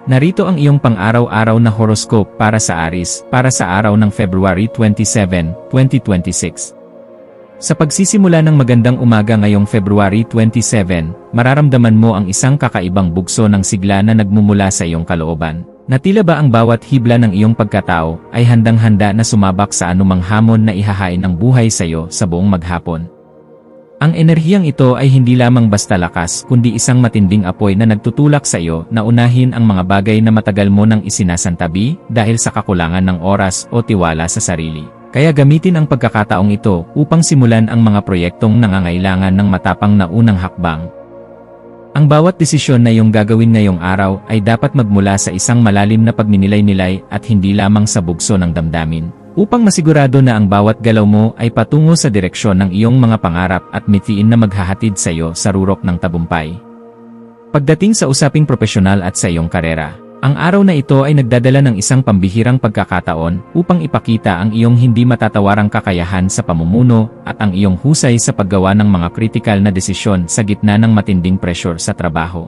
Narito ang iyong pang-araw-araw na horoscope para sa Aries, para sa araw ng February 27, 2026. Sa pagsisimula ng magandang umaga ngayong February 27, mararamdaman mo ang isang kakaibang bugso ng sigla na nagmumula sa iyong kalooban. Na tila ba ang bawat hibla ng iyong pagkatao ay handang-handa na sumabak sa anumang hamon na ihahain ng buhay sa iyo sa buong maghapon. Ang enerhiyang ito ay hindi lamang basta lakas kundi isang matinding apoy na nagtutulak sa iyo na unahin ang mga bagay na matagal mo nang isinasantabi dahil sa kakulangan ng oras o tiwala sa sarili. Kaya gamitin ang pagkakataong ito upang simulan ang mga proyektong nangangailangan ng matapang na unang hakbang. Ang bawat desisyon na iyong gagawin ngayong araw ay dapat magmula sa isang malalim na pagninilay-nilay at hindi lamang sa bugso ng damdamin. Upang masigurado na ang bawat galaw mo ay patungo sa direksyon ng iyong mga pangarap at mithiin na maghahatid sa iyo sa rurok ng tagumpay. Pagdating sa usaping propesyonal at sa iyong karera, ang araw na ito ay nagdadala ng isang pambihirang pagkakataon upang ipakita ang iyong hindi matatawarang kakayahan sa pamumuno at ang iyong husay sa paggawa ng mga kritikal na desisyon sa gitna ng matinding pressure sa trabaho.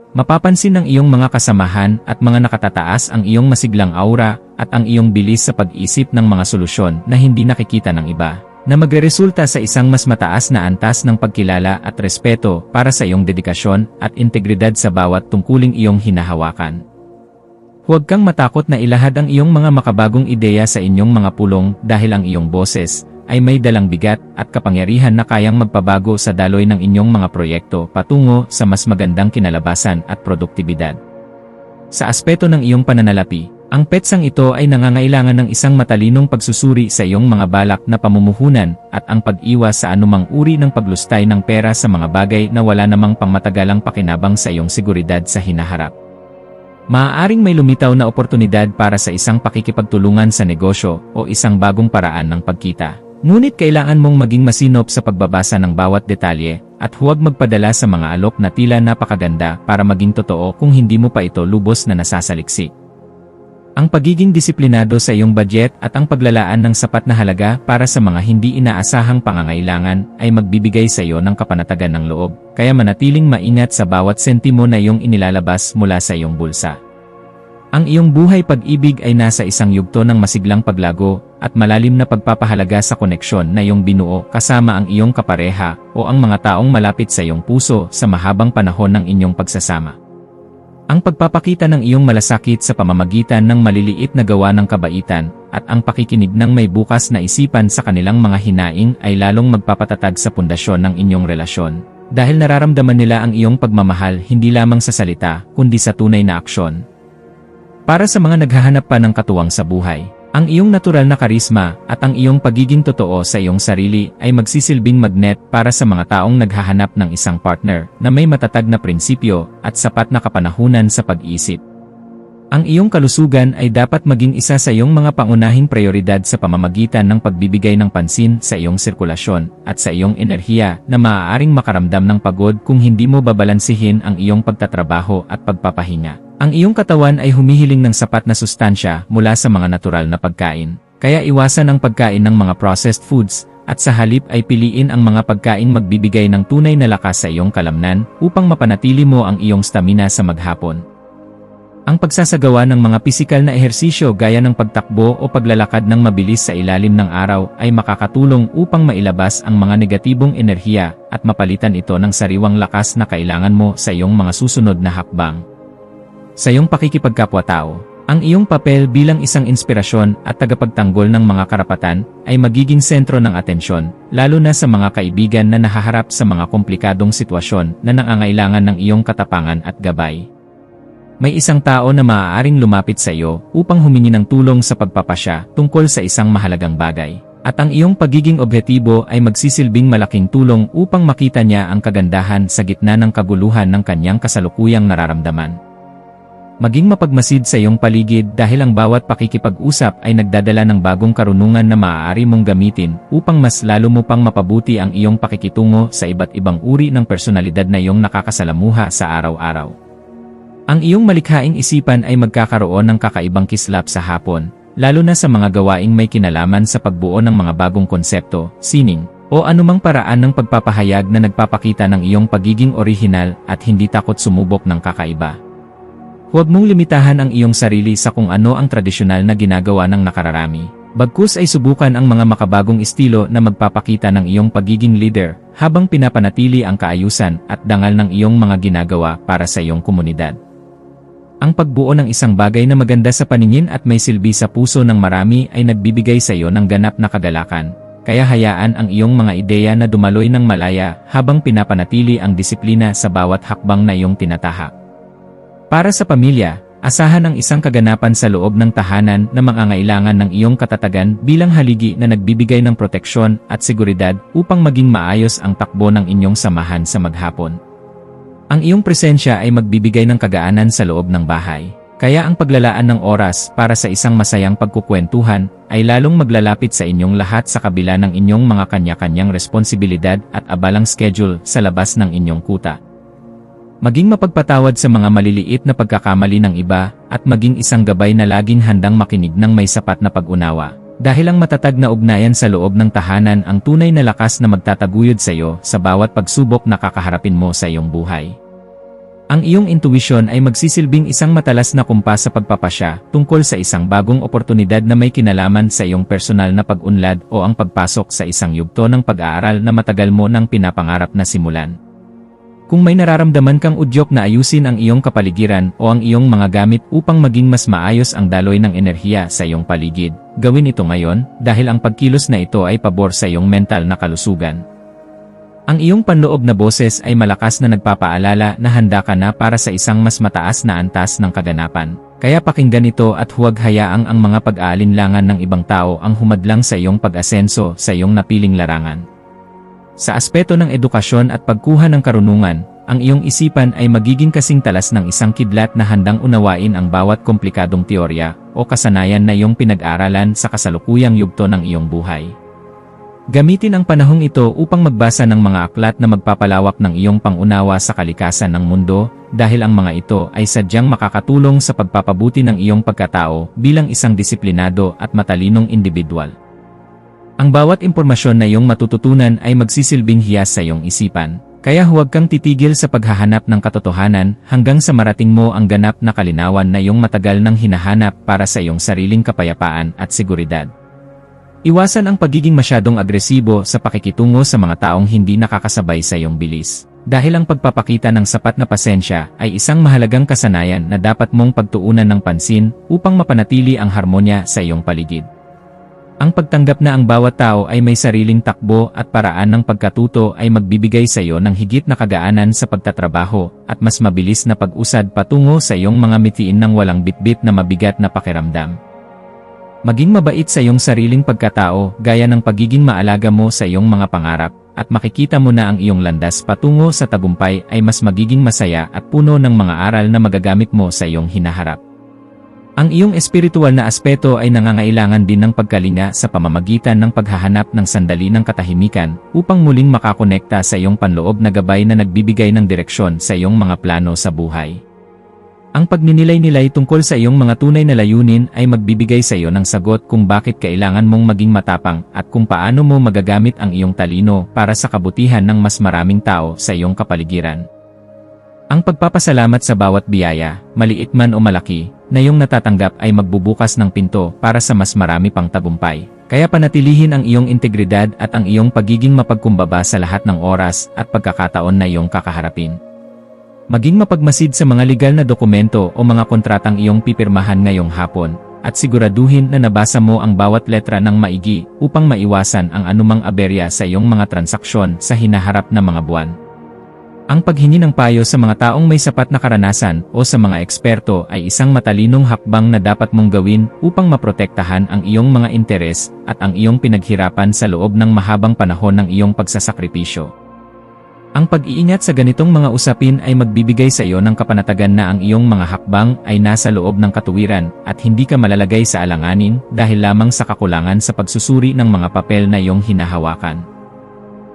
Mapapansin ng iyong mga kasamahan at mga nakatataas ang iyong masiglang aura at ang iyong bilis sa pag-isip ng mga solusyon na hindi nakikita ng iba, na magreresulta sa isang mas mataas na antas ng pagkilala at respeto para sa iyong dedikasyon at integridad sa bawat tungkuling iyong hinahawakan. Huwag kang matakot na ilahad ang iyong mga makabagong ideya sa inyong mga pulong dahil ang iyong boses ay may dalang bigat at kapangyarihan na kayang magpabago sa daloy ng inyong mga proyekto patungo sa mas magandang kinalabasan at produktibidad. Sa aspeto ng iyong pananalapi, ang petsang ito ay nangangailangan ng isang matalinong pagsusuri sa iyong mga balak na pamumuhunan at ang pag-iwas sa anumang uri ng paglustay ng pera sa mga bagay na wala namang pangmatagalang pakinabang sa iyong seguridad sa hinaharap. Maaaring may lumitaw na oportunidad para sa isang pakikipagtulungan sa negosyo o isang bagong paraan ng pagkita. Ngunit kailangan mong maging masinop sa pagbabasa ng bawat detalye at huwag magpadala sa mga alok na tila napakaganda para maging totoo kung hindi mo pa ito lubos na nasasaliksik. Ang pagiging disiplinado sa iyong budget at ang paglalaan ng sapat na halaga para sa mga hindi inaasahang pangangailangan ay magbibigay sa iyo ng kapanatagan ng loob, kaya manatiling maingat sa bawat sentimo na iyong inilalabas mula sa iyong bulsa. Ang iyong buhay pag-ibig ay nasa isang yugto ng masiglang paglago at malalim na pagpapahalaga sa koneksyon na iyong binuo kasama ang iyong kapareha o ang mga taong malapit sa iyong puso sa mahabang panahon ng inyong pagsasama. Ang pagpapakita ng iyong malasakit sa pamamagitan ng maliliit na gawa ng kabaitan at ang pakikinig ng may bukas na isipan sa kanilang mga hinaing ay lalong magpapatatag sa pundasyon ng inyong relasyon. Dahil nararamdaman nila ang iyong pagmamahal hindi lamang sa salita kundi sa tunay na aksyon. Para sa mga naghahanap pa ng katuwang sa buhay, ang iyong natural na karisma at ang iyong pagiging totoo sa iyong sarili ay magsisilbing magnet para sa mga taong naghahanap ng isang partner na may matatag na prinsipyo at sapat na kapanahunan sa pag-iisip. Ang iyong kalusugan ay dapat maging isa sa iyong mga pangunahing prioridad sa pamamagitan ng pagbibigay ng pansin sa iyong sirkulasyon at sa iyong enerhiya na maaaring makaramdam ng pagod kung hindi mo babalansihin ang iyong pagtatrabaho at pagpapahinga. Ang iyong katawan ay humihiling ng sapat na sustansya mula sa mga natural na pagkain, kaya iwasan ang pagkain ng mga processed foods, at sa halip ay piliin ang mga pagkaing magbibigay ng tunay na lakas sa iyong kalamnan upang mapanatili mo ang iyong stamina sa maghapon. Ang pagsasagawa ng mga pisikal na ehersisyo gaya ng pagtakbo o paglalakad ng mabilis sa ilalim ng araw ay makakatulong upang mailabas ang mga negatibong enerhiya at mapalitan ito ng sariwang lakas na kailangan mo sa iyong mga susunod na hakbang. Sa iyong pakikipagkapwa-tao, ang iyong papel bilang isang inspirasyon at tagapagtanggol ng mga karapatan ay magiging sentro ng atensyon, lalo na sa mga kaibigan na nahaharap sa mga komplikadong sitwasyon na nangangailangan ng iyong katapangan at gabay. May isang tao na maaaring lumapit sa iyo upang humingi ng tulong sa pagpapasya tungkol sa isang mahalagang bagay, at ang iyong pagiging objektibo ay magsisilbing malaking tulong upang makita niya ang kagandahan sa gitna ng kaguluhan ng kanyang kasalukuyang nararamdaman. Maging mapagmasid sa iyong paligid dahil ang bawat pakikipag-usap ay nagdadala ng bagong karunungan na maaari mong gamitin upang mas lalo mo pang mapabuti ang iyong pakikitungo sa iba't ibang uri ng personalidad na iyong nakakasalamuha sa araw-araw. Ang iyong malikhaing isipan ay magkakaroon ng kakaibang kislap sa hapon, lalo na sa mga gawaing may kinalaman sa pagbuo ng mga bagong konsepto, sining, o anumang paraan ng pagpapahayag na nagpapakita ng iyong pagiging orihinal at hindi takot sumubok ng kakaiba. Huwag mong limitahan ang iyong sarili sa kung ano ang tradisyonal na ginagawa ng nakararami. Bagkus ay subukan ang mga makabagong estilo na magpapakita ng iyong pagiging leader habang pinapanatili ang kaayusan at dangal ng iyong mga ginagawa para sa iyong komunidad. Ang pagbuo ng isang bagay na maganda sa paningin at may silbi sa puso ng marami ay nagbibigay sa iyo ng ganap na kagalakan. Kaya hayaan ang iyong mga ideya na dumaloy ng malaya habang pinapanatili ang disiplina sa bawat hakbang na iyong tinatahak. Para sa pamilya, asahan ang isang kaganapan sa loob ng tahanan na mangangailangan ng iyong katatagan bilang haligi na nagbibigay ng proteksyon at seguridad upang maging maayos ang takbo ng inyong samahan sa maghapon. Ang iyong presensya ay magbibigay ng kagaanan sa loob ng bahay. Kaya ang paglalaan ng oras para sa isang masayang pagkukwentuhan ay lalong maglalapit sa inyong lahat sa kabila ng inyong mga kanya-kanyang responsibilidad at abalang schedule sa labas ng inyong kuta. Maging mapagpatawad sa mga maliliit na pagkakamali ng iba at maging isang gabay na laging handang makinig ng may sapat na pag-unawa. Dahil ang matatag na ugnayan sa loob ng tahanan ang tunay na lakas na magtataguyod sa iyo sa bawat pagsubok na kakaharapin mo sa iyong buhay. Ang iyong intuition ay magsisilbing isang matalas na kumpas sa pagpapasya tungkol sa isang bagong oportunidad na may kinalaman sa iyong personal na pag-unlad o ang pagpasok sa isang yugto ng pag-aaral na matagal mo nang pinapangarap na simulan. Kung may nararamdaman kang udyok na ayusin ang iyong kapaligiran o ang iyong mga gamit upang maging mas maayos ang daloy ng enerhiya sa iyong paligid, gawin ito ngayon dahil ang pagkilos na ito ay pabor sa iyong mental na kalusugan. Ang iyong panloob na boses ay malakas na nagpapaalala na handa ka na para sa isang mas mataas na antas ng kaganapan. Kaya pakinggan ito at huwag hayaang ang mga pag-aalinlangan ng ibang tao ang humadlang sa iyong pag-asenso sa iyong napiling larangan. Sa aspeto ng edukasyon at pagkuha ng karunungan, ang iyong isipan ay magiging kasing talas ng isang kidlat na handang unawain ang bawat komplikadong teorya o kasanayan na iyong pinag-aralan sa kasalukuyang yugto ng iyong buhay. Gamitin ang panahong ito upang magbasa ng mga aklat na magpapalawak ng iyong pangunawa sa kalikasan ng mundo dahil ang mga ito ay sadyang makakatulong sa pagpapabuti ng iyong pagkatao bilang isang disiplinado at matalinong individual. Ang bawat impormasyon na iyong matututunan ay magsisilbing hiyas sa iyong isipan, kaya huwag kang titigil sa paghahanap ng katotohanan hanggang sa marating mo ang ganap na kalinawan na iyong matagal nang hinahanap para sa iyong sariling kapayapaan at seguridad. Iwasan ang pagiging masyadong agresibo sa pakikitungo sa mga taong hindi nakakasabay sa iyong bilis, dahil ang pagpapakita ng sapat na pasensya ay isang mahalagang kasanayan na dapat mong pagtuunan ng pansin upang mapanatili ang harmonya sa iyong paligid. Ang pagtanggap na ang bawat tao ay may sariling takbo at paraan ng pagkatuto ay magbibigay sa iyo ng higit na kagaanan sa pagtatrabaho at mas mabilis na pag-usad patungo sa iyong mga mitiin ng walang bitbit na mabigat na pakiramdam. Maging mabait sa iyong sariling pagkatao gaya ng pagiging maalaga mo sa iyong mga pangarap at makikita mo na ang iyong landas patungo sa tagumpay ay mas magiging masaya at puno ng mga aral na magagamit mo sa iyong hinaharap. Ang iyong espiritual na aspeto ay nangangailangan din ng pagkalinga sa pamamagitan ng paghahanap ng sandali ng katahimikan upang muling makakonekta sa iyong panloob na gabay na nagbibigay ng direksyon sa iyong mga plano sa buhay. Ang pagninilay-nilay tungkol sa iyong mga tunay na layunin ay magbibigay sa iyo ng sagot kung bakit kailangan mong maging matapang at kung paano mo magagamit ang iyong talino para sa kabutihan ng mas maraming tao sa iyong kapaligiran. Ang pagpapasalamat sa bawat biyaya, maliit man o malaki, na iyong natatanggap ay magbubukas ng pinto para sa mas marami pang tagumpay. Kaya panatilihin ang iyong integridad at ang iyong pagiging mapagkumbaba sa lahat ng oras at pagkakataon na iyong kakaharapin. Maging mapagmasid sa mga legal na dokumento o mga kontratang iyong pipirmahan ngayong hapon, at siguraduhin na nabasa mo ang bawat letra ng maigi upang maiwasan ang anumang aberya sa iyong mga transaksyon sa hinaharap na mga buwan. Ang paghingi ng payo sa mga taong may sapat na karanasan o sa mga eksperto ay isang matalinong hakbang na dapat mong gawin upang maprotektahan ang iyong mga interes at ang iyong pinaghirapan sa loob ng mahabang panahon ng iyong pagsasakripisyo. Ang pag-iingat sa ganitong mga usapin ay magbibigay sa iyo ng kapanatagan na ang iyong mga hakbang ay nasa loob ng katuwiran at hindi ka malalagay sa alanganin dahil lamang sa kakulangan sa pagsusuri ng mga papel na iyong hinahawakan.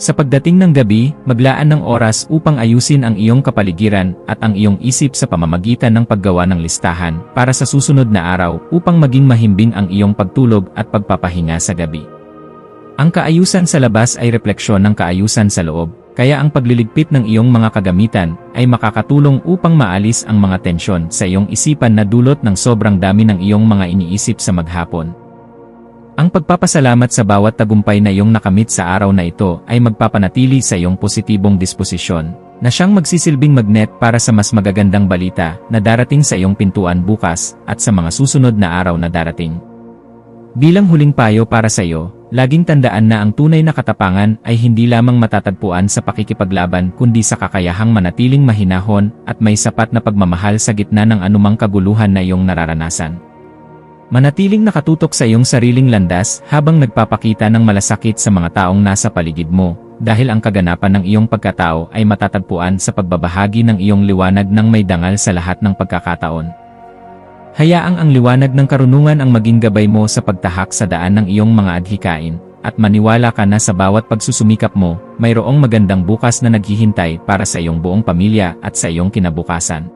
Sa pagdating ng gabi, maglaan ng oras upang ayusin ang iyong kapaligiran at ang iyong isip sa pamamagitan ng paggawa ng listahan para sa susunod na araw upang maging mahimbing ang iyong pagtulog at pagpapahinga sa gabi. Ang kaayusan sa labas ay refleksyon ng kaayusan sa loob, Kaya ang pagliligpit ng iyong mga kagamitan ay makakatulong upang maalis ang mga tensyon sa iyong isipan na dulot ng sobrang dami ng iyong mga iniisip sa maghapon. Ang pagpapasalamat sa bawat tagumpay na iyong nakamit sa araw na ito ay magpapanatili sa iyong positibong disposisyon, na siyang magsisilbing magnet para sa mas magagandang balita na darating sa iyong pintuan bukas at sa mga susunod na araw na darating. Bilang huling payo para sa iyo, laging tandaan na ang tunay na katapangan ay hindi lamang matatagpuan sa pakikipaglaban kundi sa kakayahang manatiling mahinahon at may sapat na pagmamahal sa gitna ng anumang kaguluhan na iyong nararanasan. Manatiling nakatutok sa iyong sariling landas habang nagpapakita ng malasakit sa mga taong nasa paligid mo, dahil ang kaganapan ng iyong pagkatao ay matatagpuan sa pagbabahagi ng iyong liwanag ng may dangal sa lahat ng pagkakataon. Hayaang ang liwanag ng karunungan ang maging gabay mo sa pagtahak sa daan ng iyong mga adhikain, at maniwala ka na sa bawat pagsusumikap mo, mayroong magandang bukas na naghihintay para sa iyong buong pamilya at sa iyong kinabukasan.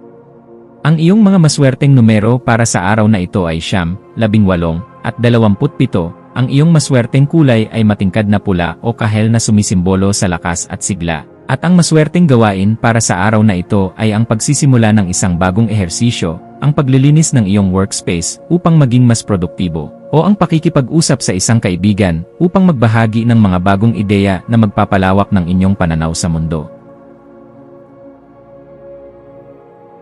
Ang iyong mga maswerteng numero para sa araw na ito ay 9, 18, at 27. Ang iyong maswerteng kulay ay matingkad na pula o kahel na sumisimbolo sa lakas at sigla. At ang maswerteng gawain para sa araw na ito ay ang pagsisimula ng isang bagong ehersisyo, ang paglilinis ng iyong workspace upang maging mas produktibo, o ang pakikipag-usap sa isang kaibigan upang magbahagi ng mga bagong ideya na magpapalawak ng inyong pananaw sa mundo.